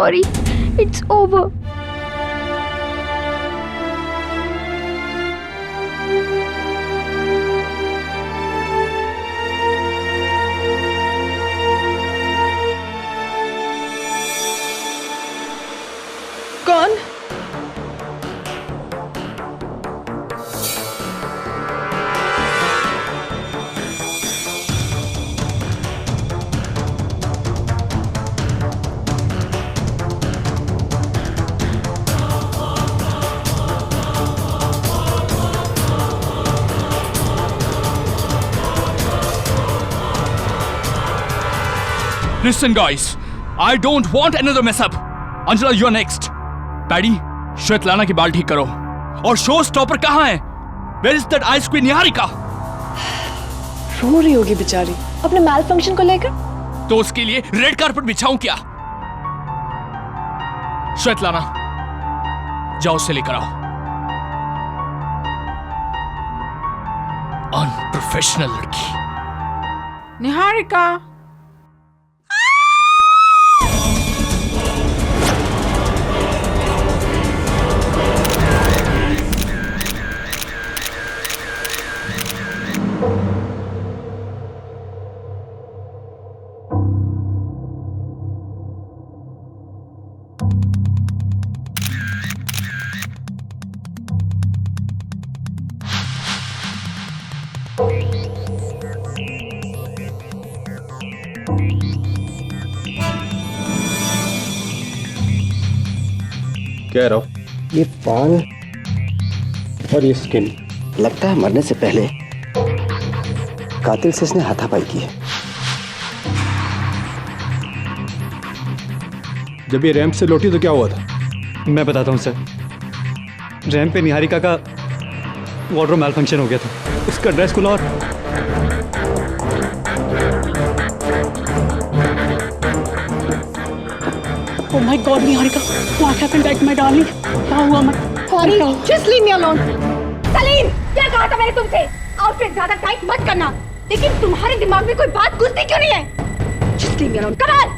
sorry. It's over. कौन? Listen, guys. I don't want another mess up. Angela, you're next. Paddy, Svetlana की बाल ठीक करो. और शो स्टॉपर कहाँ है? Where is that ice queen Niharika? रो रही होगी बेचारी अपने मैल फंक्शन को लेकर. तो उसके लिए रेड कारपेट बिछाऊं क्या? श्वेतलाना, जाओ उसे लेकर आओ. अनप्रोफेशनल लड़की. निहारिका. क्या रहा? ये बाल और ये स्किन, लगता है मरने से पहले कातिल से इसने हाथापाई की है. जब ये रैंप से लौटी तो क्या हुआ था? मैं बताता हूँ सर. रैंप पे निहारिका का वार्डरोब मैल फंक्शन हो गया था. उसका ड्रेस खुला और Oh my God, Niharika, what happened to my darling? क्या हुआ? Sorry, just leave me alone. Salim, क्या कहा था मैंने तुमसे? आउटफिट ज्यादा टाइट मत करना. लेकिन तुम्हारे दिमाग में कोई बात घुसती क्यों नहीं है? Just leave me alone. Come on,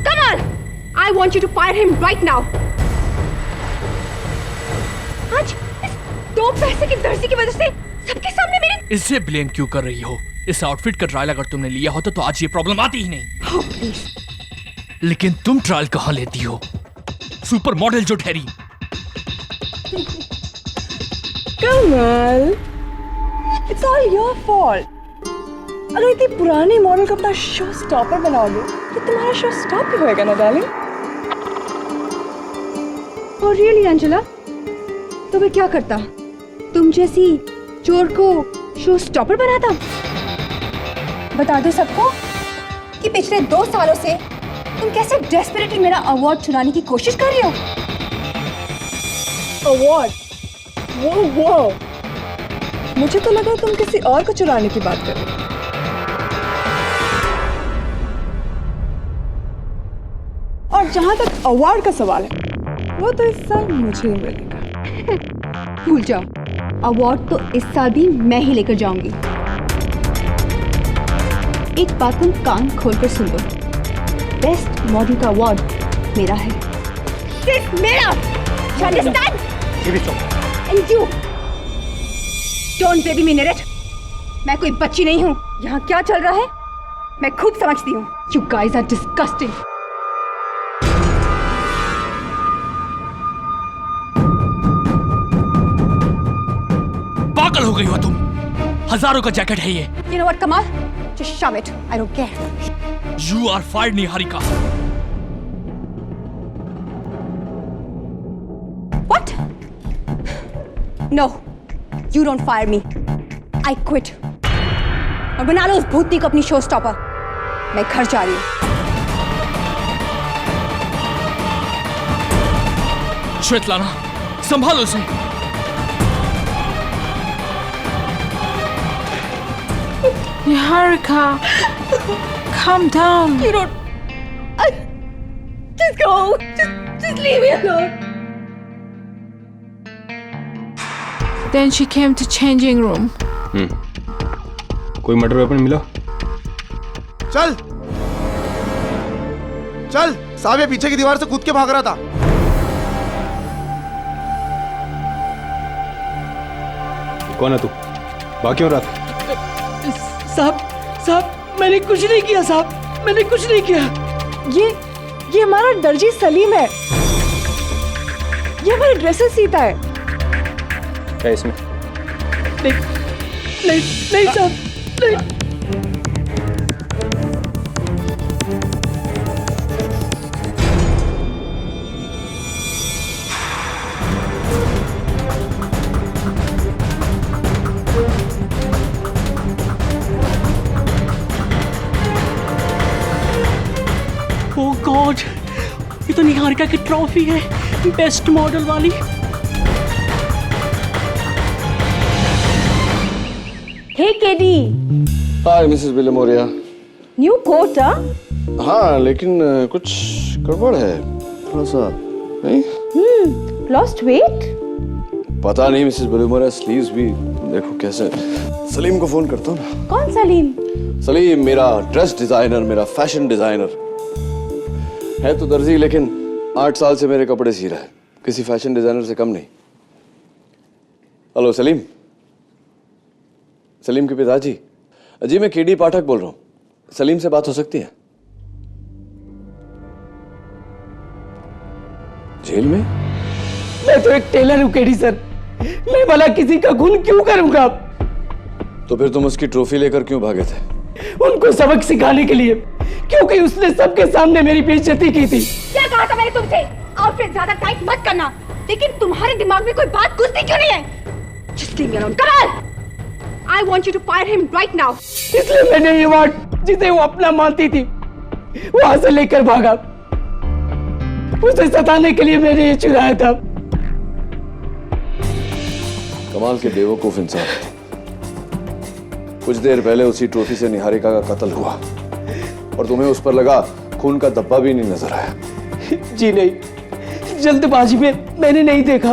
come on. I want you to fire him right now. आज इस दो पैसे की दर्जी की वजह से सबके सामने मेरे. इसे ब्लेम क्यों कर रही हो? इस आउटफिट का ट्रायल अगर तुमने लिया होता तो आज ये प्रॉब्लम आती ही नहीं. Oh, please. लेकिन तुम ट्रायल कहाँ लेती हो? सुपर मॉडल जो ठहरी. कमल, it's all your fault. अगर इतनी पुरानी मॉडल को अपना शो स्टॉपर बनाओगे तो तुम्हारा शो स्टॉप भी होएगा ना डार्लिंग. और रियली अंजला, तो मैं क्या करता? तुम जैसी चोर को शो स्टॉपर बनाता? बता दो सबको कि पिछले 2 सालों से तुम कैसे डेस्परेटली मेरा अवार्ड चुराने की कोशिश कर रही हो. अवार्ड? वो मुझे तो लगा तुम किसी और को चुराने की बात कर रही हो. और जहां तक अवार्ड का सवाल है, वो तो इस साल मुझे ही मिलेगा. भूल जाओ, अवार्ड तो इस साल भी मैं ही लेकर जाऊंगी. एक बात तुम कान खोलकर सुन लो, बेस्ट मॉडल का अवार्ड मेरा है. सिर्फ मेरा. You understand? And you don't baby me, Niraj. मैं कोई बच्ची नहीं हूँ. यहाँ क्या चल रहा है मैं खूब समझती हूँ. You guys are disgusting. पागल हो गई हो तुम. हजारों का जैकेट है ये. You know what, Kamal? Just shove it. I don't care. You are fired, Niharika. What? No, you don't fire me. I quit. और बना लो उस भूतनी को अपनी शो स्टॉपर. मैं घर जा रही हूँ. श्वेतलाना, संभालो उसे. Niharika, calm down. You don't. Just go. Just leave me alone. Then she came to changing room. कोई मर्डर वेपन मिला? चल साहब ये पीछे की दीवार से कूद के भाग रहा था। कौन है तू? भाग क्यों रहा था? साहब मैंने कुछ नहीं किया साहब, मैंने कुछ नहीं किया। ये हमारा दर्जी सलीम है, ये हमारे ड्रेसेस सीता है। क्या इसमें? नहीं साहब, नहीं। ओह गॉड, ये तो निहारिका की ट्रॉफी है, बेस्ट मॉडल वाली। Hey KD, hi Mrs Vilimoria. New coat? हाँ लेकिन कुछ गड़बड़ है थोड़ा सा, नहीं? Lost weight? पता नहीं मिसेस विलिमोरिया, स्लीव्स भी देखो कैसे। सलीम को फोन करता हूँ ना। कौन सलीम? सलीम मेरा ड्रेस डिजाइनर, मेरा फैशन डिजाइनर है तो दर्जी, लेकिन 8 साल से मेरे कपड़े सी रहा है, किसी फैशन डिजाइनर से कम नहीं। हेलो सलीम, सलीम के पिताजी। जी मैं केडी पाठक बोल रहा हूँ, सलीम से बात हो सकती है? जेल में? मैं तो एक टेलर हूँ केडी सर, मैं भला किसी का खून क्यों करूंगा? तो फिर तुम उसकी ट्रॉफी लेकर क्यों भागे थे? उनको सबक सिखाने के लिए, क्योंकि उसने सबके सामने मेरी बेइज्जती की थी। क्या कहा था मैंने तुमसे? आउटफिट ज्यादा टाइट मत करना, लेकिन तुम्हारे दिमाग में कोई बात घुसती क्यों नहीं है? Just leave me alone. Come on! I want you to fire him right now. इसलिए मैंने ये वार्ड जिसे वो अपना मानती थी वहां से लेकर भागा। उसे सताने के लिए मैंने ये चुराया था। कमाल के बेवकूफ इंसान। कुछ देर पहले उसी ट्रॉफी से निहारिका का कत्ल हुआ और तुम्हें उस पर लगा खून का धब्बा भी नहीं नजर आया। जी नहीं, जल्दबाजी में मैंने नहीं देखा।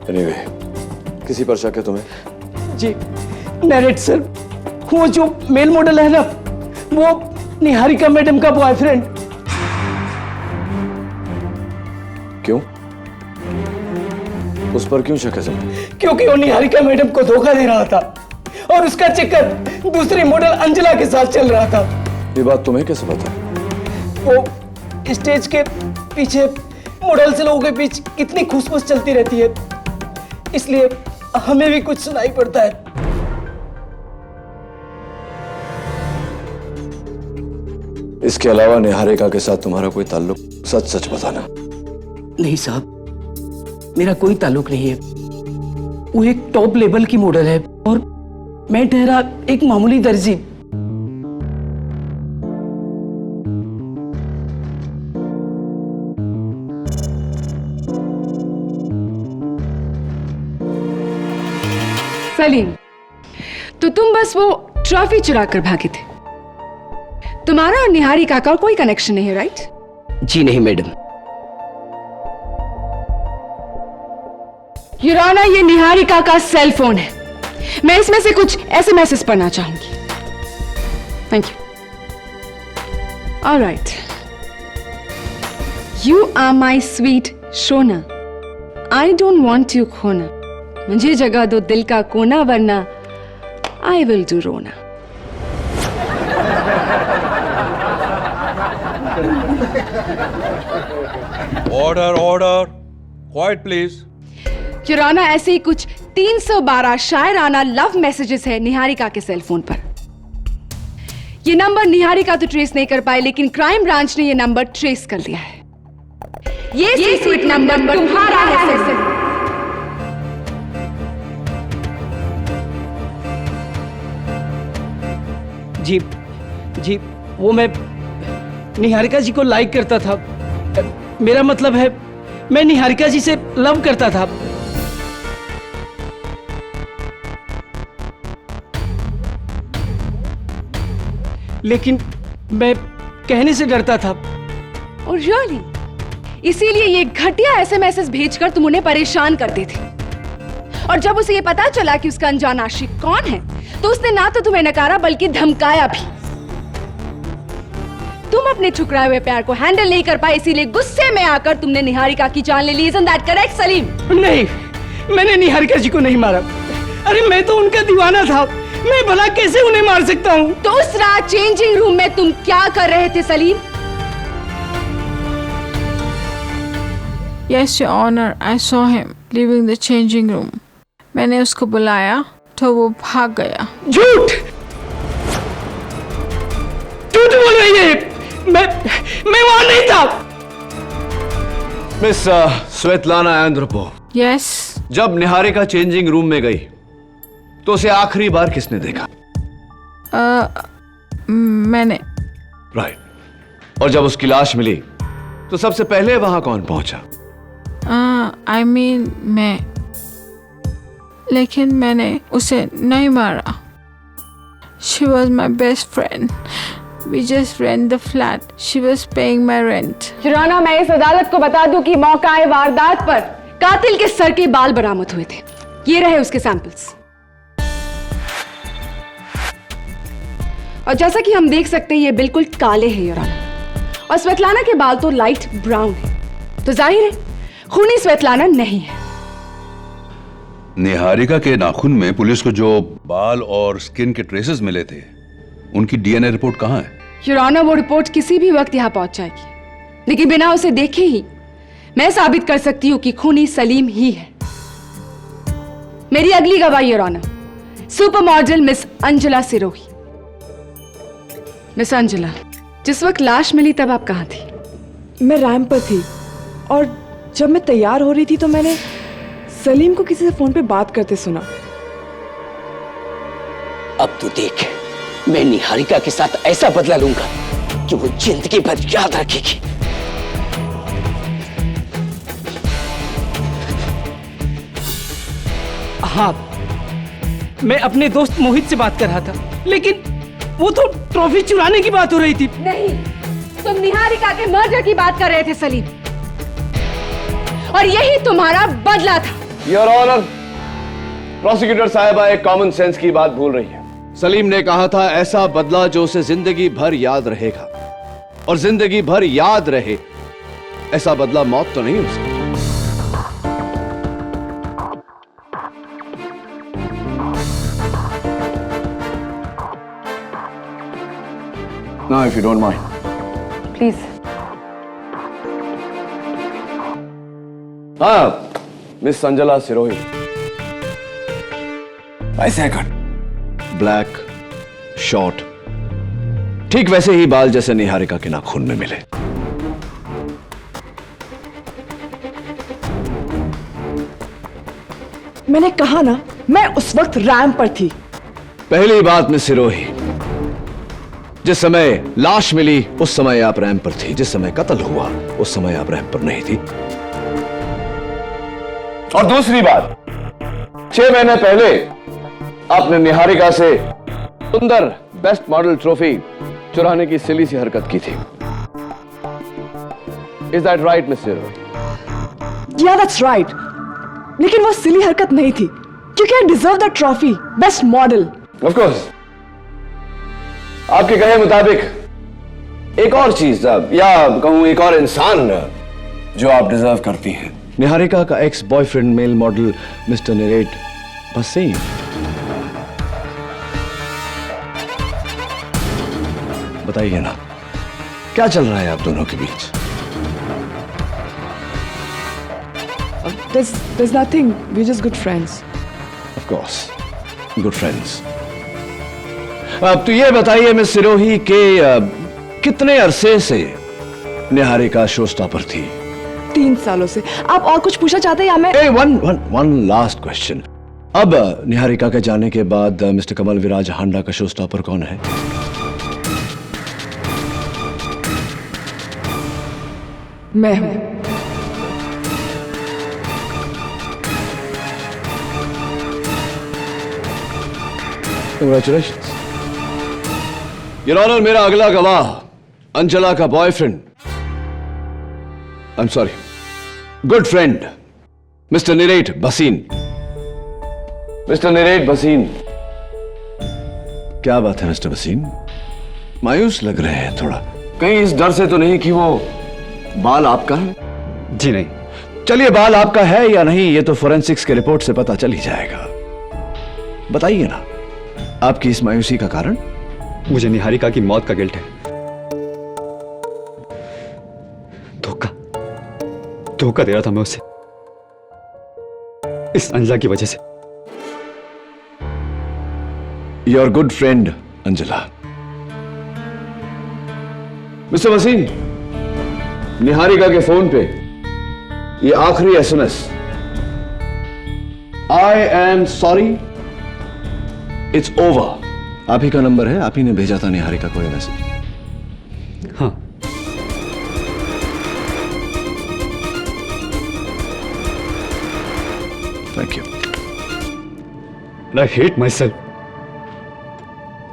एनीवे, किसी पर शक है तुम्हें? जी नरेट सर, वो जो मेल मॉडल है ना, वो निहारिका मैडम का बॉयफ्रेंड। क्यों? उस पर क्यों शक है तुम्हें? क्योंकि वो निहारिका मैडम को धोखा दे रहा था और उसका चक्कर दूसरी मॉडल अंजला के साथ चल रहा था। ये बात तुम्हें कैसे पता? वो स्टेज के पीछे मॉडल्स लोगों के बीच कितनी खुशबू चलती रहती है, इसलिए हमें भी कुछ सुनाई पड़ता है। इसके अलावा निहारिका के साथ तुम्हारा कोई ताल्लुक? सच सच बताना। नहीं साहब, मेरा कोई ताल्लुक नहीं है। वो एक टॉप लेवल की मॉडल है और मैं ठहरा एक मामूली दर्जी। सलीम, तो तुम बस वो ट्रॉफी चुरा कर भागे थे। तुम्हारा और निहारिका का कोई कनेक्शन नहीं है, राइट? जी नहीं मैडम। योर ऑनर, ये निहारिका का सेल फोन है। मैं इसमें से कुछ एसएमएस पढ़ना चाहूंगी। Thank you. Alright. You are my sweet शोना, आई डोंट वॉन्ट यू खोना। मुझे जगह दो दिल का कोना, वरना आई विल डू रोना। Order order, quiet please. Your honour, ऐसे ही कुछ 312 शायराना लव मैसेजेस है निहारिका के सेल फोन पर। ये नंबर निहारिका तो ट्रेस नहीं कर पाए, लेकिन क्राइम ब्रांच ने ये नंबर ट्रेस कर लिया है। ये सीक्रेट नंबर तुम्हारा है। जी जी, वो मैं निहारिका जी को लाइक करता था। मेरा मतलब है मैं निहारिका जी से लव करता था। लेकिन मैं कहने से डरता था। और रियली, इसीलिए ये घटिया एसएमएस भेजकर तुम उन्हें परेशान करते थे। और जब उसे ये पता चला कि उसका अनजान आशिक कौन है, तो उसने ना तो तुम्हें नकारा बल्कि धमकाया भी। तुम अपने ठुकराए हुए प्यार को हैंडल नहीं कर पाए, इसीलिए गुस्से में आकर तुमने निहारिका की जान ले ली। Isn't that correct, Salim? नहीं, मैंने निहारिका जी को नहीं मारा। अरे मैं तो उनका दीवाना था, मैं भला कैसे उन्हें मार सकता हूँ? तो उस रात चेंजिंग रूम में तुम क्या कर रहे थे Salim? Yes, Your Honor, I saw him leaving the changing room. मैंने उसको बुलाया तो वो भाग गया। झूठ! झूठ बोल रही है। मैं वहां नहीं था। मिस स्वेतलाना एंड्रोपोव, Yes, जब निहारिका चेंजिंग रूम में गई तो उसे आखिरी बार किसने देखा? मैंने। राइट। और जब उसकी लाश मिली तो सबसे पहले वहां कौन पहुंचा? I mean, मैं। लेकिन मैंने उसे नहीं मारा। She was my best friend. We just rent the flat. She was paying my rent. जुराना, मैं इस अदालत को बता दूं कि मौका वारदात पर कातिल के सर के बाल बरामद हुए थे। ये रहे उसके सैंपल्स। और जैसा कि हम देख सकते हैं ये बिल्कुल काले हैं युराना, और स्वेतलाना के बाल तो लाइट ब्राउन है, तो जाहिर है खूनी स्वेतलाना नहीं है। निहारिका के नाखून में पुलिस को जो बाल और स्किन के ट्रेसेस मिले थे, उनकी डीएनए रिपोर्ट कहाँ है? युराना, वो रिपोर्ट किसी भी वक्त यहाँ पहुंच जाएगी, लेकिन बिना उसे देखे ही मैं साबित कर सकती हूं कि खूनी सलीम ही है। मेरी अगली गवाही your honour, super model miss Anjula Sirohi. Miss Anjula, जिस वक्त लाश मिली तब आप कहाँ थी? मैं रैंप पर थी और जब मैं तैयार हो रही थी तो मैंने सलीम को किसी से फोन पे बात करते सुना। अब तू देख, मैं निहारिका के साथ ऐसा बदला लूंगा कि वो जिंदगी भर याद रखेगी। हाँ, मैं अपने दोस्त मोहित से बात कर रहा था, लेकिन वो तो ट्रॉफी चुराने की बात हो रही थी। नहीं, तुम निहारिका के मर्डर की बात कर रहे थे सलीम, और यही तुम्हारा बदला था। योर ऑनर, प्रोसिक्यूटर साहिबा एक कॉमन सेंस की बात भूल रही है। सलीम ने कहा था ऐसा बदला जो उसे जिंदगी भर याद रहेगा, और जिंदगी भर याद रहे ऐसा बदला मौत तो नहीं हो सकती। Now, if you don't mind. Please. हाँ, मिस अंजुला सिरोही। ऐसे कट, ब्लैक, शॉर्ट, ठीक वैसे ही बाल जैसे निहारिका के नाखून में मिले। मैंने कहा ना, मैं उस वक्त रैंप पर थी। पहली बात मिस सिरोही, जिस समय लाश मिली उस समय आप रैंप पर थी, जिस समय कत्ल हुआ उस समय आप रैंप पर नहीं थी। और दूसरी बात, 6 महीने पहले आपने निहारिका से सुंदर बेस्ट मॉडल ट्रॉफी चुराने की सिली सी हरकत की थी। Is that right miss Sirohi? या दैट्स राइट, लेकिन वो सिली हरकत नहीं थी, क्योंकि I deserve the trophy best model. Of course, आपके कहे मुताबिक एक और चीज या कहूं एक और इंसान जो आप डिजर्व करती हैं, निहारिका का ex boyfriend male model mister Niret Bhasin. बताइए ना, क्या चल रहा है आप दोनों के बीच? There's nothing, we're just good friends. Of course, good friends. अब तो ये बताइए मिस सिरोही के कितने अरसे से निहारिका शो स्टॉपर थी? 3 सालों से। आप और कुछ पूछना चाहते हैं या मैं? One last question. अब निहारिका के जाने के बाद मिस्टर कमल विराज हांडा का शो स्टॉपर कौन है? मैं हूं। Congratulations. Your Honor, मेरा अगला गवाह अंजला का boyfriend, I'm sorry, good friend mister Niret Bhasin. Mister Niret Bhasin, क्या बात है मिस्टर भसीन? मायूस लग रहे हैं थोड़ा। कहीं इस डर से तो नहीं कि वो बाल आपका है? जी नहीं। चलिए, बाल आपका है या नहीं ये तो फोरेंसिक्स के रिपोर्ट से पता चल ही जाएगा। बताइए ना, आपकी इस मायूसी का कारण? मुझे निहारिका की मौत का गिल्ट है। धोखा दे रहा था मैं उसे, इस अंजला की वजह से। Your good friend Anjala. Mister Wasim, Niharika के फोन पे ये आखिरी SMS, I am sorry it's over, आप ही का नंबर है, आप ही ने भेजा था निहारिका को ये मैसेज? हाँ। Thank you. I hate myself.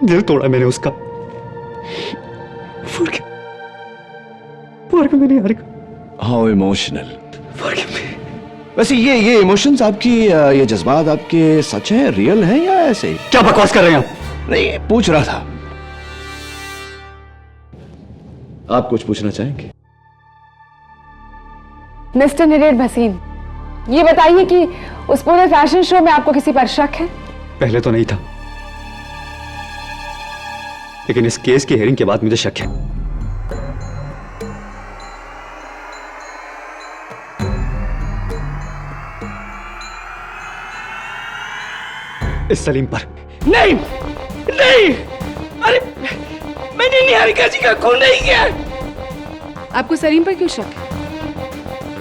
दिल तोड़ा मैंने उसका। Forgive me Niharika. How emotional. वैसे ये इमोशंस आपकी, ये जज्बात आपके सच है, रियल है या ऐसे ही? क्या बकवास कर रहे हैं आप? नहीं, पूछ रहा था। आप कुछ पूछना चाहेंगे? मिस्टर निरेट भसीन, ये बताइए कि उस पूरे फैशन शो में आपको किसी पर शक है? पहले तो नहीं था, लेकिन इस केस की हेयरिंग के बाद मुझे शक है। इस सलीम पर। नहीं नहीं, अरे मैंने निहारिका जी का खून नहीं किया। आपको सलीम पर क्यों शक है?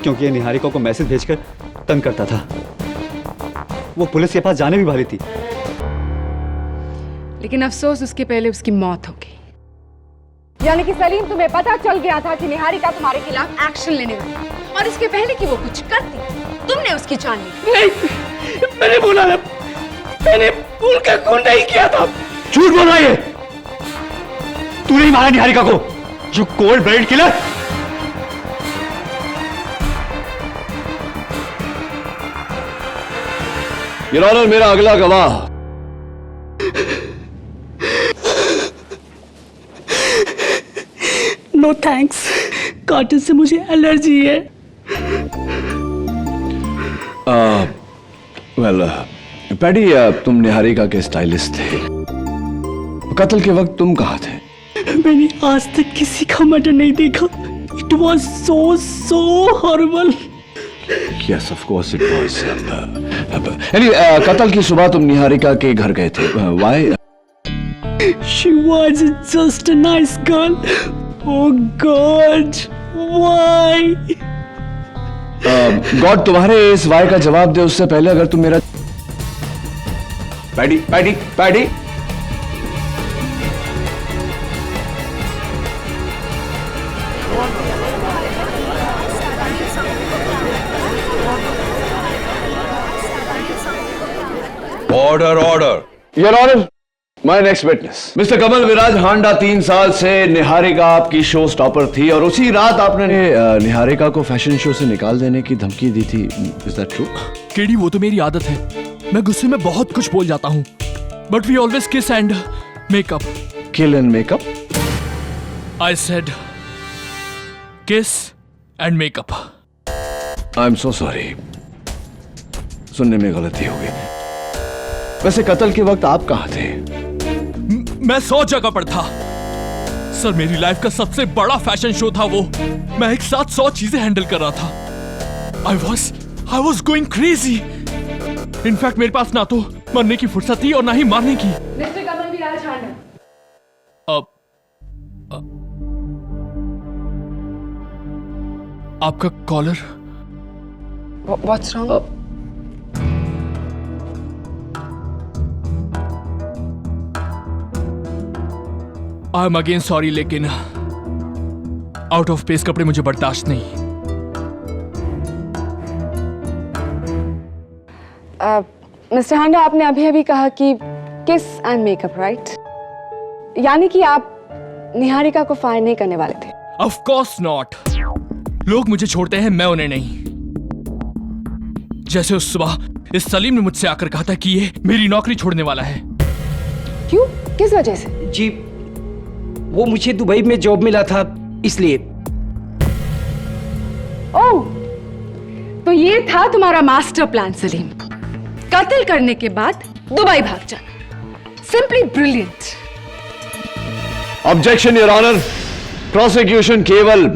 क्योंकि ये निहारिका को मैसेज भेजकर तंग करता था। वो पुलिस के पास जाने भी वाली थी, लेकिन अफसोस उसके पहले उसकी मौत हो गई। यानी कि सलीम, तुम्हें पता चल गया था कि निहारिका तुम्हारे खिलाफ एक्शन लेने वाली है, और इसके पहले कि वो कुछ करती तुमने उसकी जान ली। नहीं, मैंने बोला ना, मैंने उनका खून नहीं किया था। झूठ बोल रहा है। तू नहीं मारा निहारिका को, जो cold blooded killer. Your honour, मेरा अगला गवाह। नो थैंक्स, कॉटन से मुझे एलर्जी है। वेल पैडी, तुम निहारिका के स्टाइलिस्ट थे, कत्ल के वक्त तुम कहाँ थे? मैंने आज तक किसी का मर्डर नहीं देखा। It was so horrible. Yes, of course it was. Anyway, कत्ल की सुबह तुम निहारिका के घर गए थे। Why? She was just a nice girl. Oh God, why? God तुम्हारे इस वाई का जवाब दे उससे पहले अगर तुम मेरा पैडी order. Your honour, my next witness mister Kamal Viraj Handa 3 साल से निहारिका आपकी शो स्टॉपर थी और उसी रात आपने निहारिका को फैशन शो से निकाल देने की धमकी दी थी। Is that true? केडी, वो तो मेरी आदत है, मैं गुस्से में बहुत कुछ बोल जाता हूँ, but we always kiss and make up. Kill and make up? I said kiss and make up. I am so sorry, सुनने में गलती हो गई। वैसे कत्ल के वक्त आप कहाँ थे? मैं 100 जगह पर था सर, मेरी लाइफ का सबसे बड़ा फैशन शो था वो। मैं एक साथ 100 चीजें हैंडल कर रहा था। I was going crazy. In fact मेरे पास ना तो मरने की फुर्सत थी और ना ही मारने की। मिस्टर कमल विराज हांडा, आपका collar. What's wrong? I am again sorry, लेकिन आउट ऑफ प्लेस कपड़े मुझे बर्दाश्त नहीं। मिस्टर हांडा, आपने अभी अभी कहा कि किस एंड मेकअप, राइट? यानी कि आप निहारिका को फायर नहीं करने वाले थे? Of course not. लोग मुझे छोड़ते हैं, मैं उन्हें नहीं। जैसे उस सुबह इस सलीम ने मुझसे आकर कहा था कि ये मेरी नौकरी छोड़ने वाला है। क्यों? किस वजह से? जी, वो मुझे दुबई में जॉब मिला था इसलिए। ओह, तो ये था तुम्हारा मास्टर प्लान सलीम, कत्ल करने के बाद दुबई भाग जाना। Simply brilliant. Objection your honour, prosecution केवल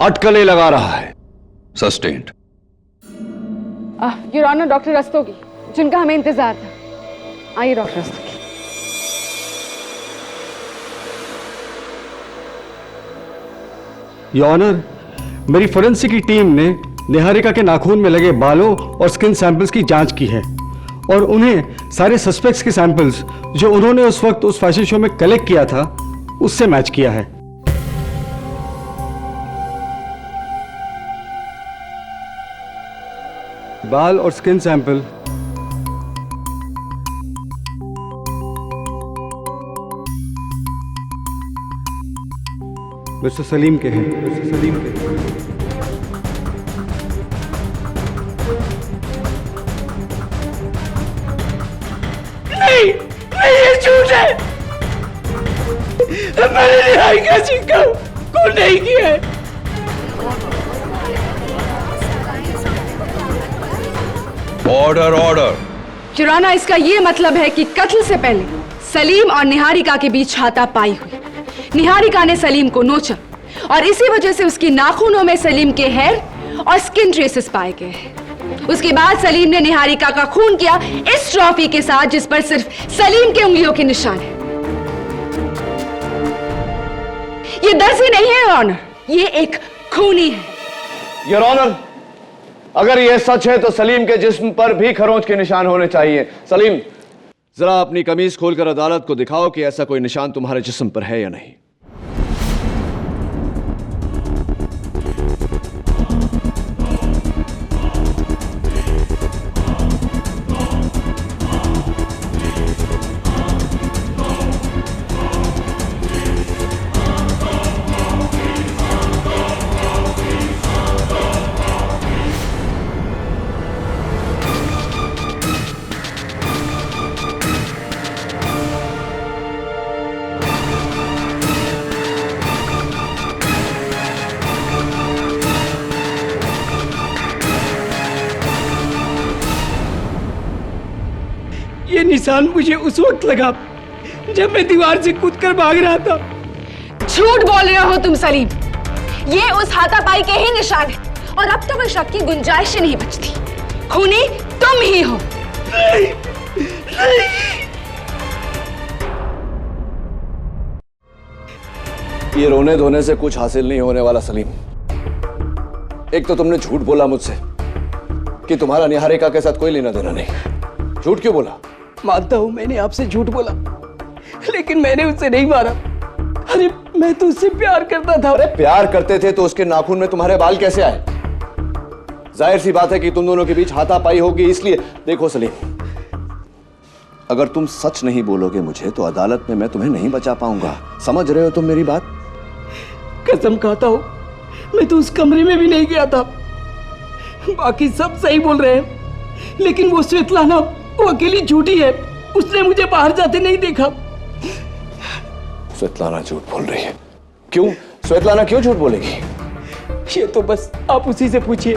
अटकलें लगा रहा है। Sustained. Your honour, doctor Rastogi, जिनका हमें इंतजार था। आइए डॉक्टर रस्तोगी। योर ऑनर, मेरी फोरेंसिक की टीम ने निहारिका के नाखून में लगे बालों और स्किन सैंपल्स की जांच की है और उन्हें सारे सस्पेक्ट्स के सैंपल्स जो उन्होंने उस वक्त उस फैशन शो में कलेक्ट किया था उससे मैच किया है। बाल और स्किन सैंपल मिस्टर सलीम के हैं। मिस्टर सलीम के हैं। नहीं, नहीं, ये झूठ है। मैंने निहारिका जी को नहीं किया है। Order, order. जुराना, इसका ये मतलब है कि कत्ल से पहले सलीम और निहारिका के बीच हाथापाई हुई। निहारिका ने सलीम को नोचा और इसी वजह से उसकी नाखूनों में सलीम के हेयर और स्किन ट्रेसेस पाए गए हैं। उसके बाद सलीम ने निहारिका का खून किया इस ट्रॉफी के साथ जिस पर सिर्फ सलीम के उंगलियों के निशान है। ये दर्जी नहीं है योर ऑनर, ये एक खूनी है। योर ऑनर, अगर यह सच है तो सलीम के जिस्म पर भी खरोंच के निशान होने चाहिए। सलीम, जरा अपनी कमीज खोलकर अदालत को दिखाओ कि ऐसा कोई निशान तुम्हारे जिस्म पर है या नहीं। ये निशान मुझे उस वक्त लगा जब मैं दीवार से कूदकर भाग रहा था। झूठ बोल रहे हो तुम सलीम, ये उस हाथापाई के ही निशान है और अब तो कोई शक की गुंजाइश ही नहीं बचती। खूनी तुम ही हो। नहीं, नहीं। ये रोने धोने से कुछ हासिल नहीं होने वाला सलीम। एक तो तुमने झूठ बोला मुझसे कि तुम्हारा निहारिका के साथ कोई लेना देना नहीं। झूठ क्यों बोला? मानता हूं मैंने आपसे झूठ बोला, लेकिन मैंने उससे नहीं मारा। अरे मैं तो उससे प्यार करता था। अरे प्यार करते थे तो उसके नाखून में तुम्हारे बाल कैसे आए? जाहिर सी बात है कि तुम दोनों के बीच हाथापाई होगी। इसलिए देखो सलीम, अगर तुम सच नहीं बोलोगे मुझे तो अदालत में मैं तुम्हें नहीं बचा पाऊंगा। समझ रहे हो तुम मेरी बात? कसम खाता हूं, मैं तो उस कमरे में भी नहीं गया था। बाकी सब सही बोल रहे हैं, लेकिन वो स्वेतलाना, वो अकेली झूठी है। उसने मुझे बाहर जाते नहीं देखा। स्वेतलाना झूठ बोल रही है। क्यों? स्वेतलाना क्यों झूठ बोलेगी? ये तो बस आप उसी से पूछिए।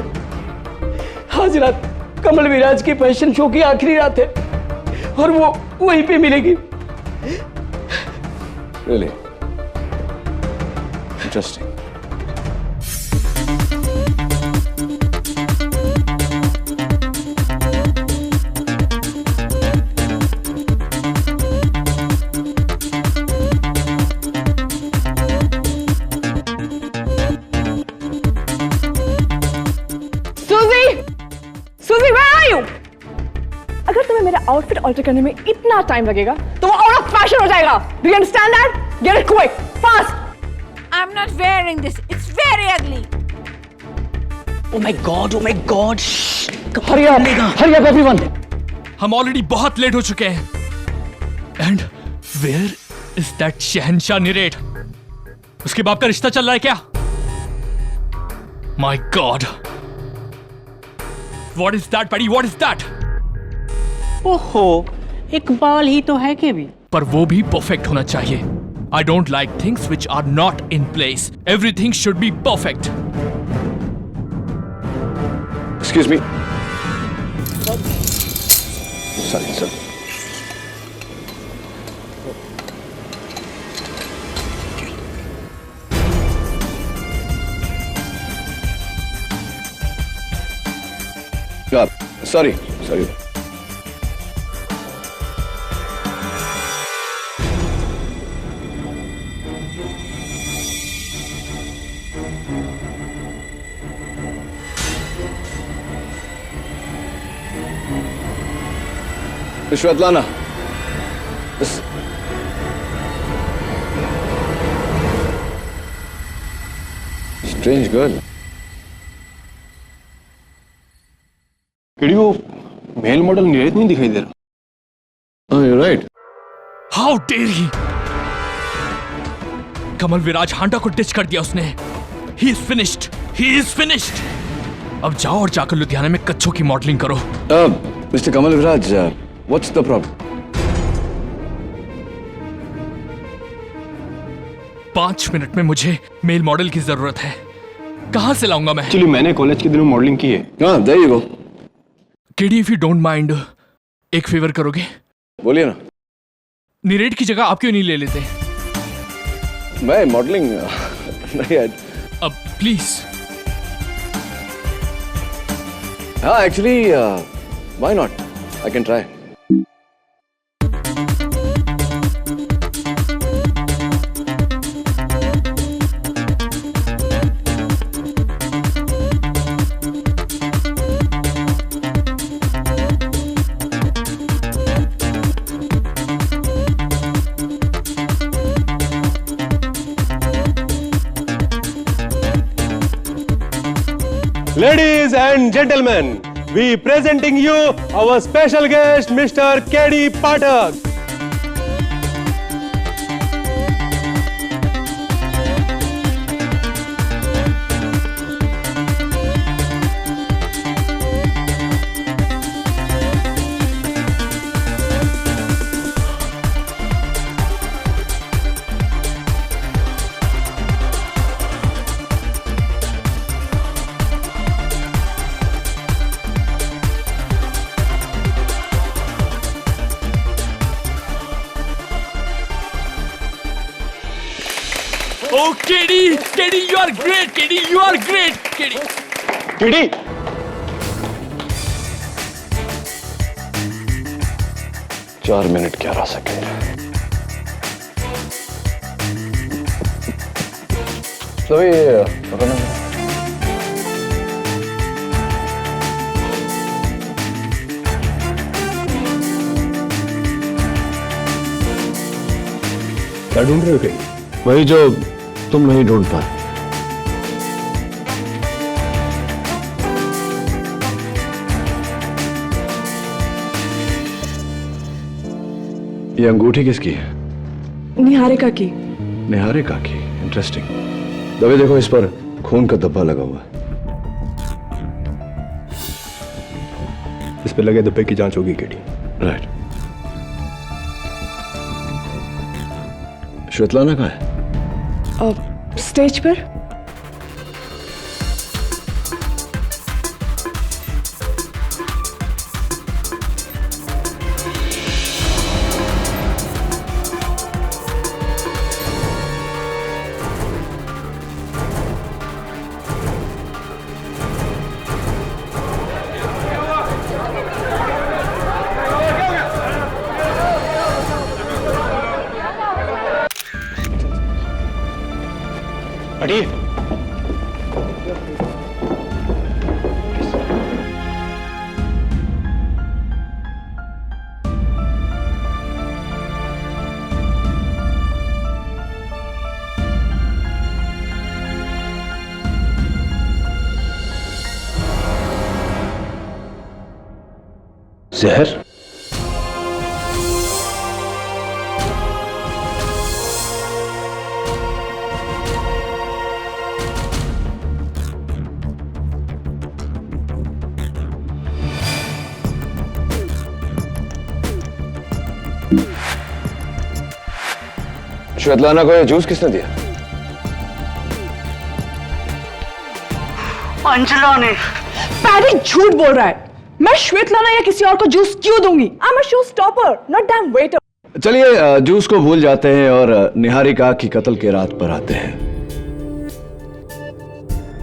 आज रात कमल विराज के फैशन शो की आखिरी रात है और वो वहीं पे मिलेगी। Really? Interesting. सुजी, where are you? अगर तुम्हें मेरा आउटफिट ऑल्टर करने में इतना टाइम लगेगा तो वो आउट ऑफ फैशन हो जाएगा। Do you understand that? Get it quick, fast. I'm not wearing this. It's very ugly. Oh my God. Hurry up everyone. हम ऑलरेडी बहुत लेट हो चुके हैं। एंड वेयर इज दैट शहंशाह निरेट? उसके बाप का रिश्ता चल रहा है क्या? My God, what is that paddy? What is that? ओहो, एक बाल ही तो है के भी। पर वो भी परफेक्ट होना चाहिए। I don't like things which are not in place. Everything should be perfect. Excuse me. Sorry, sir. Sorry. Svetlana. Strange girl. KD वो मेल मॉडल नीरज नहीं दिखाई दे रहा। Oh, you're right. How dare he? कमल विराज हांडा को ditch कर दिया उसने. He is finished. He is finished. अब जाओ और जाकर लुधियाना में कच्छों की मॉडलिंग करो. Mr. Kamal Viraj, what's the problem? 5 minute में मुझे मेल मॉडल की जरूरत है. कहां से लाऊंगा मैं? एक्चुअली मैंने कॉलेज के दिनों मॉडलिंग की है। हाँ, there you go. KD, if you don't mind, एक फेवर करोगे? बोलिए ना। नीरेट की जगह आप क्यों नहीं ले लेते? मैं मॉडलिंग नहीं आज। अब प्लीज. हाँ, actually why not, I can try. Ladies and gentlemen, we presenting you our special guest, Mr. K.D. Pathak. Oh, KD, you are great. KD, you are great. KD. चार मिनट क्या रह second. सभी क्या ढूंढ रहे हो कहीं? वही जो तुम नहीं ढूंढ पाए. ये अंगूठी किसकी है? निहारिका की. निहारिका की. इंटरेस्टिंग. दबे देखो, इस पर खून का धब्बा लगा हुआ है. इस पे लगे धब्बे की जांच होगी केडी. राइट. श्वेतलाना कहाँ है? स्टेज पर. हटिए. जहर. श्वेतलाना को ये जूस किसने दिया? अंजना ने। पैडी झूठ बोल रहा है। मैं श्वेतलाना या किसी और को जूस क्यों दूंगी? I am a show stopper, not dam waiter. चलिए जूस को भूल जाते हैं और निहारिका की कत्ल के रात पर आते हैं।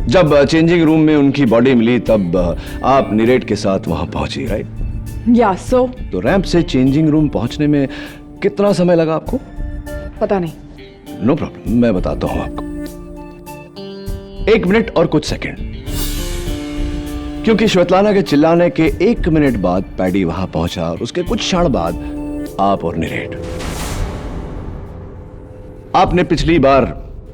जब चेंजिंग रूम में उनकी बॉडी मिली तब आप नीरेट के साथ वहां पहुंची, राइट? या सो। तो रैंप से चेंजिंग रूम पहुंचने में कितना समय लगा आपको? पता नहीं। नो प्रॉब्लम, मैं बताता हूं आपको। 1 मिनट और कुछ सेकंड, क्योंकि श्वेतलाना के चिल्लाने के 1 मिनट बाद पैडी वहां पहुंचा और उसके कुछ क्षण बाद आप और नीरेट। आपने पिछली बार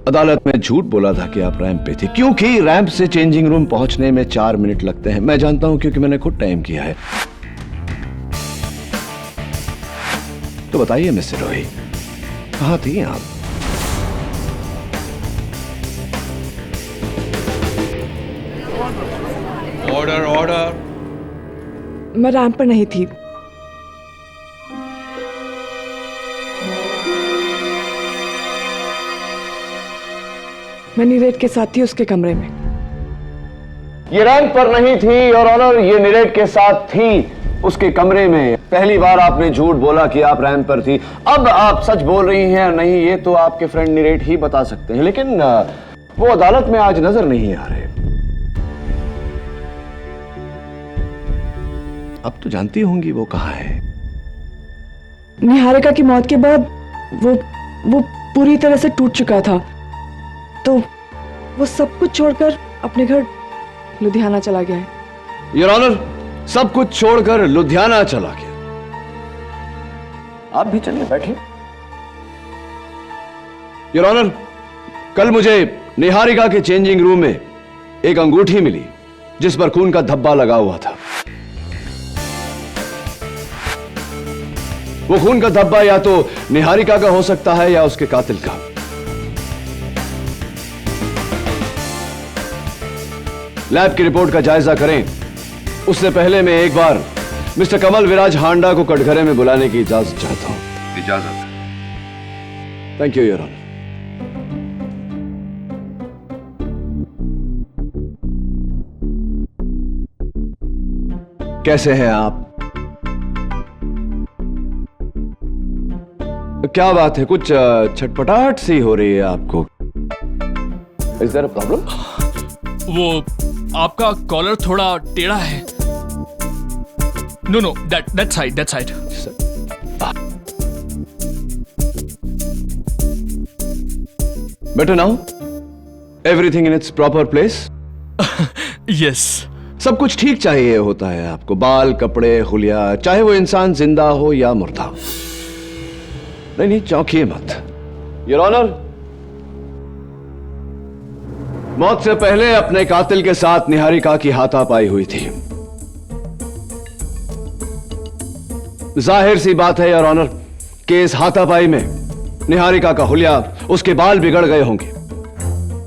अदालत में झूठ बोला था कि आप रैंप पे थे, क्योंकि रैंप से चेंजिंग रूम पहुंचने में 4 मिनट लगते हैं। मैं जानता हूं क्योंकि मैंने खुद टाइम किया है। तो बताइए मिस्टर रोही, कहां थी आप? Order order. मैं रैंप पर नहीं थी। मैं नीरेट के साथ थी उसके कमरे में। ये रैंप पर नहीं थी और ऑनर, ये नीरेट के साथ थी उसके कमरे में। पहली बार आपने झूठ बोला कि आप रैंप पर थी, अब आप सच बोल रही हैं या नहीं ये तो आपके फ्रेंड नीरेट ही बता सकते हैं, लेकिन वो अदालत में आज नजर नहीं आ रहे। अब तो जानती होंगी वो कहां है। निहारिका की मौत के बाद वो पूरी तरह से टूट चुका था, तो वो सब कुछ छोड़कर अपने घर लुधियाना चला गया है। योर ऑनर, सब कुछ छोड़कर लुधियाना चला गया। आप भी चलिए, बैठिए। योर ऑनर, कल मुझे निहारिका के चेंजिंग रूम में एक अंगूठी मिली जिस पर खून का धब्बा लगा हुआ था। वो खून का धब्बा या तो निहारिका का हो सकता है या उसके कातिल का। लैब की रिपोर्ट का जायजा करें उससे पहले मैं एक बार मिस्टर कमल विराज हांडा को कटघरे में बुलाने की इजाजत चाहता हूं। इजाजत। Thank you your honour. कैसे हैं आप? क्या बात है, कुछ छटपटाहट सी हो रही है आपको? Is there a problem? वो आपका कॉलर थोड़ा टेढ़ा है। No that side. Better now? Everything in its proper place? Yes. सब कुछ ठीक चाहिए होता है आपको, बाल, कपड़े, हुलिया, चाहे वो इंसान जिंदा हो या मुर्दा। नहीं, चौंकिए मत योर ऑनर। मौत से पहले अपने कातिल के साथ निहारिका की हाथापाई हुई थी। जाहिर सी बात है योर ऑनर कि इस हाथापाई में निहारिका का हुलिया, उसके बाल बिगड़ गए होंगे,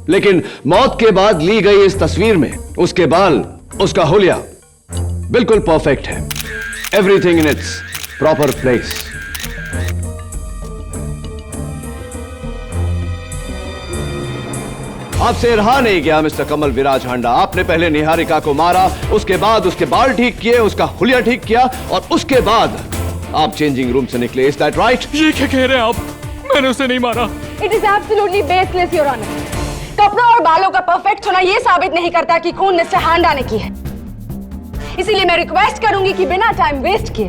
लेकिन मौत के बाद ली गई इस तस्वीर में उसके बाल, उसका हुलिया बिल्कुल परफेक्ट है। Everything in its proper place. आपसे रहा नहीं गया मिस्टर कमल विराज हांडा। आपने पहले निहारिका को मारा, उसके बाद उसके बाल ठीक किए, उसका हुलिया ठीक किया और उसके बाद आप चेंजिंग रूम से निकले। Is that right? ये क्या कह रहे हैं आप? मैंने उसे नहीं मारा। It is absolutely baseless your honour. कपड़ों और बालों का परफेक्ट होना यह साबित नहीं करता कि खून मिस्टर हांडा ने की है। इसीलिए मैं रिक्वेस्ट करूंगी कि बिना टाइम वेस्ट किए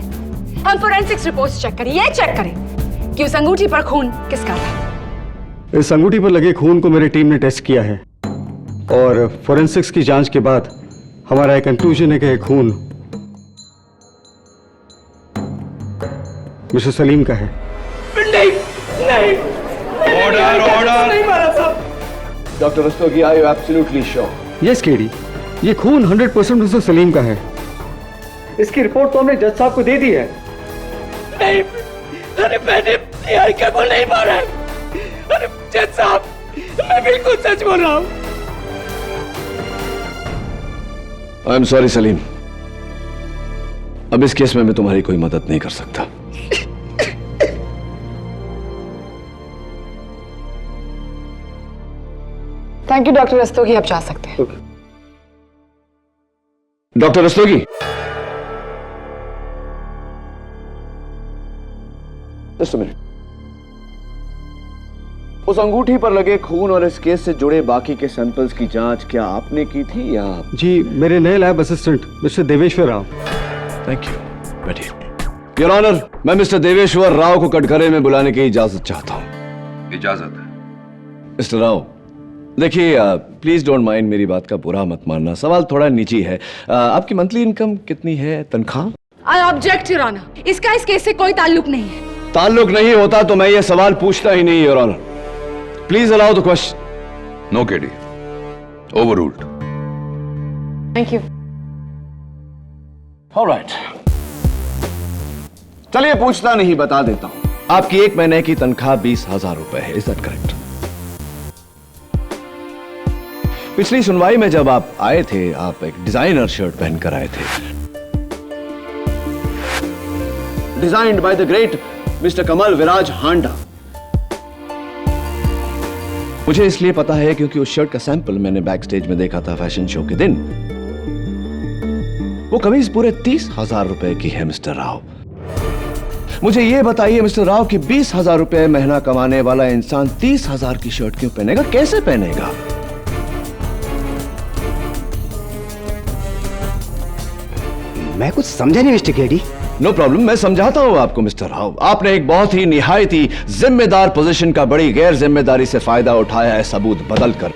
हम फोरेंसिक्स रिपोर्ट्स चेक करें। ये चेक करें कि उस अंगूठी पर खून किसका था। इस अंगूठी पर लगे खून को मेरी टीम ने टेस्ट किया है और फोरेंसिक्स की जांच के बाद हमारा एक कंक्लूजन है कि खून मिस्टर सलीम का है। नहीं। ऑर्डर। नहीं मारा साहब। Doctor Rastogi, are you absolutely sure? Yes KD, ये खून 100% मिस्टर सलीम का है। इसकी रिपोर्ट तो हमने जज साहब को दे दी है। नहीं, अरे मैंने निहारिका को नहीं मारा है। अरे जज साहब, मैं बिल्कुल सच बोल रहा हूं। आई एम सॉरी सलीम, अब इस केस में मैं तुम्हारी कोई मदद नहीं कर सकता। थैंक यू डॉक्टर रस्तोगी, आप जा सकते हैं। Doctor Rastogi, just a minute. उस अंगूठी पर लगे खून और इस केस से जुड़े बाकी के सैंपल्स की जांच क्या आपने की थी या? जी, मेरे नए lab assistant mister Deveshwar Rao. Thank you, बैठिए। योर ऑनर, मैं मिस्टर देवेश्वर राव को कटघरे में बुलाने की इजाजत चाहता हूं। इजाजत है। मिस्टर राव, देखिए, प्लीज डोंट माइंड, मेरी बात का बुरा मत मानना, सवाल थोड़ा निजी है। आपकी मंथली इनकम कितनी है, तनख्वाह? आई ऑब्जेक्ट योर ऑनर, इसका इस केस से कोई ताल्लुक नहीं है। ताल्लुक नहीं होता तो मैं ये सवाल पूछता ही नहीं, your honour. Please allow the question. No KD, overruled. Thank you. Alright, चलिए पूछता नहीं, बता देता हूं। आपकी 1 महीने की तनख्वाह 20,000 रुपए है, इज दैट करेक्ट? पिछली सुनवाई में जब आप आए थे, आप एक डिजाइनर शर्ट पहनकर आए थे, designed by the great mister Kamal Viraj Handa. मुझे इसलिए पता है क्योंकि उस शर्ट का सैंपल मैंने बैक स्टेज में देखा था फैशन शो के दिन। वो कमीज पूरे 30,000 रुपए की है मिस्टर राव। मुझे यह बताइए मिस्टर राव कि 20,000 रुपए महीना कमाने वाला इंसान 30,000 की शर्ट क्यों पहनेगा, कैसे पहनेगा? मैं कुछ समझा नहीं मिस्टर केडी। नो प्रॉब्लम, मैं समझाता हूं आपको मिस्टर राव। आपने एक बहुत ही निहायती जिम्मेदार पोजीशन का बड़ी गैर जिम्मेदारी से फायदा उठाया है, सबूत बदलकर।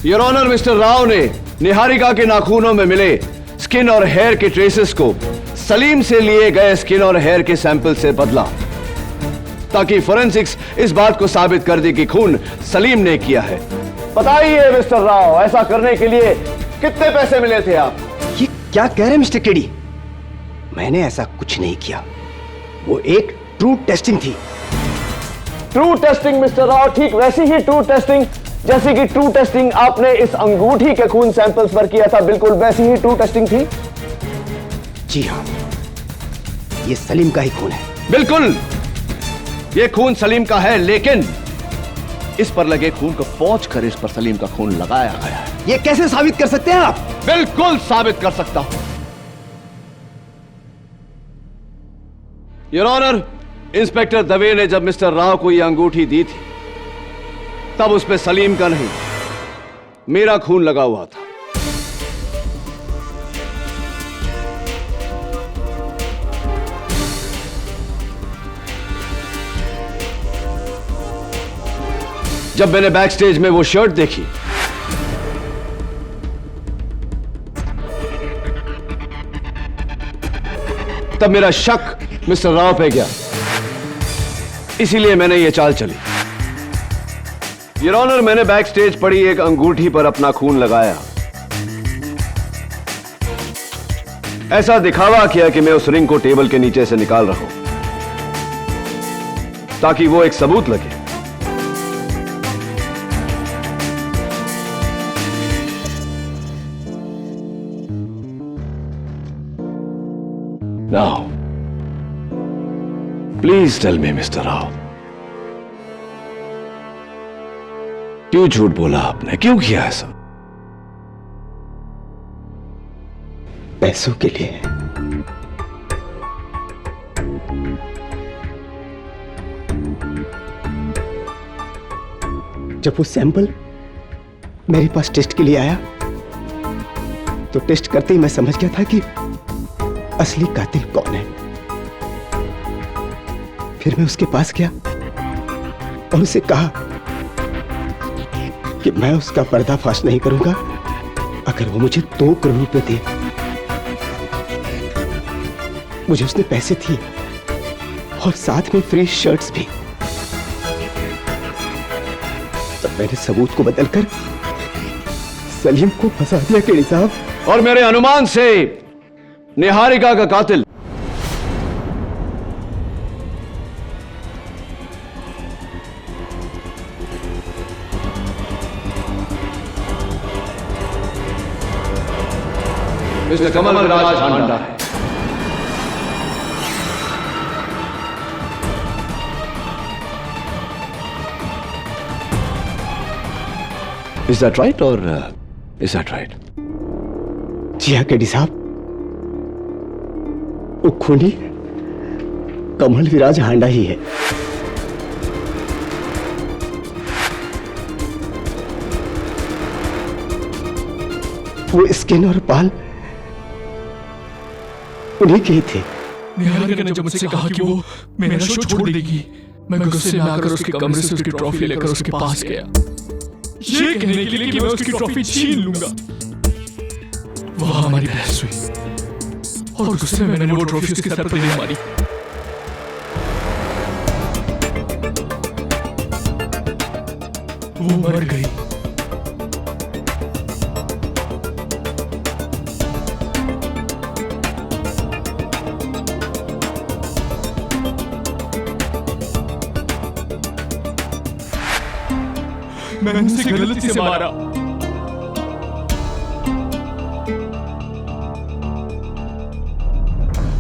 योर ऑनर, मिस्टर राव ने निहारिका के नाखूनों में मिले स्किन और हेयर के ट्रेसेस को सलीम से लिए गए स्किन और हेयर के सैंपल से बदला ताकि फोरेंसिक्स इस बात को साबित कर दे कि खून सलीम ने किया है। बताइए मिस्टर राव, ऐसा करने के लिए कितने पैसे मिले थे आप? ये क्या कह रहे हैं मिस्टर केडी? मैंने ऐसा कुछ नहीं किया, वो एक ट्रू टेस्टिंग थी। ट्रू टेस्टिंग मिस्टर राव, ठीक वैसी ही ट्रू टेस्टिंग जैसी कि ट्रू टेस्टिंग आपने इस अंगूठी के खून सैंपल्स पर किया था, बिल्कुल वैसी ही ट्रू टेस्टिंग थी। जी हाँ, ये सलीम का ही खून है। बिल्कुल, ये खून सलीम का है, लेकिन इस पर लगे खून को पोंछ कर इस पर सलीम का खून लगाया गया है। ये कैसे साबित कर सकते हैं आप? बिल्कुल साबित कर सकता हूं। योर ऑनर, इंस्पेक्टर दवे ने जब मिस्टर राव को यह अंगूठी दी थी, तब उस पे सलीम का नहीं, मेरा खून लगा हुआ था। जब मैंने बैक स्टेज में वो शर्ट देखी, तब मेरा शक मिस्टर राव पे गया, इसीलिए मैंने ये चाल चली। योर ऑनर, मैंने बैक स्टेज पड़ी एक अंगूठी पर अपना खून लगाया। ऐसा दिखावा किया कि मैं उस रिंग को टेबल के नीचे से निकाल रहा हूं ताकि वो एक सबूत लगे। Now, please tell me, Mr. Rao, क्यों झूठ बोला आपने, क्यों किया ऐसा? पैसों के लिए। जब वो सैंपल मेरे पास टेस्ट के लिए आया, तो टेस्ट करते ही मैं समझ गया था कि असली कातिल कौन है। फिर मैं उसके पास गया और उसे कहा कि मैं उसका पर्दाफाश नहीं करूंगा अगर वो मुझे 2 करोड़ रुपए दे। मुझे उसने पैसे दिए और साथ में फ्री शर्ट्स भी। तब मैंने सबूत को बदलकर सलीम को फंसा दिया केडी साहब। और मेरे अनुमान से निहारिका का कातिल मिस्टर कमल विराज हांडा है। Is that right or is that right? जी हाँ केडी साहब, वो खूनी कमल विराज हांडा ही है। वो स्किन और बाल उन्हीं के ही थे। निहारिका ने जब मुझसे कहा कि वो मेरा शो छोड़ देगी, मैं गुस्से में आकर उसके कमरे से उसकी ट्रॉफी लेकर उसके पास गया, ये कहने के लिए कि मैं उसकी ट्रॉफी छीन लूंगा। वहां हमारी बहस हुई और गुस्से में मैंने वो ट्रॉफी उसके सर पर दे मारी। वो मर गई। मैंने उसे गलती से मारा।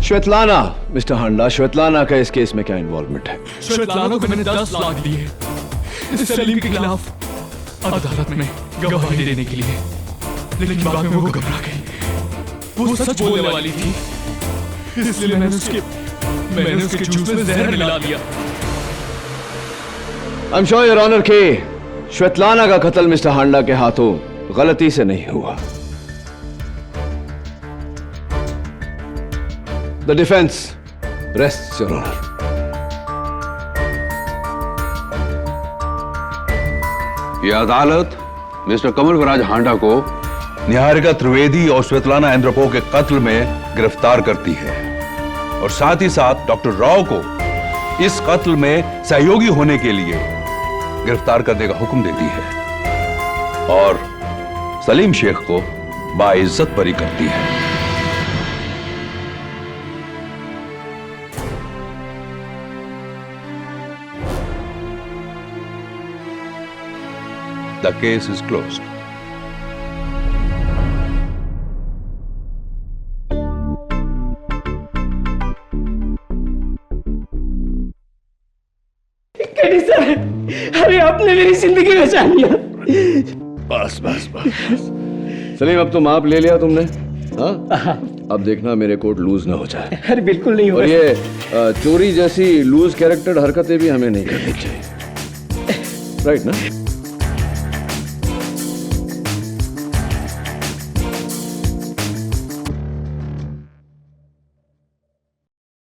श्वेतलाना, मिस्टर हांडा, श्वेतलाना का इस केस में क्या इन्वॉल्वमेंट है? श्वेतलाना को मैंने 10 लाख दिए सलीम के खिलाफ अदालत में गवाही देने के लिए, लेकिन बाद में वो घबरा गई। वो सच बोलने वाली थी, इसलिए मैंने उसके जूस में जहर मिला दिया। I am sure your honour के श्वेतलाना का कत्ल मिस्टर हांडा के हाथों गलती से नहीं हुआ। The defence rests your honour. यह अदालत मिस्टर कमल विराज हांडा को निहारिका त्रिवेदी और श्वेतलाना एंद्रोपोव के कत्ल में गिरफ्तार करती है और साथ ही साथ डॉक्टर राव को इस कत्ल में सहयोगी होने के लिए गिरफ्तार करने का हुक्म देती है और सलीम शेख को बाइज्जत बरी करती है। The case is closed. KD sir, अरे आपने मेरी जिंदगी बचा लिया। बस बस बस सलीम, अब तो माप ले लिया तुमने। हाँ, अब देखना मेरे कोर्ट लूज ना हो जाए। अरे बिल्कुल नहीं और ये चोरी जैसी लूज कैरेक्टर हरकतें भी हमें नहीं करनी चाहिए, राइट ना?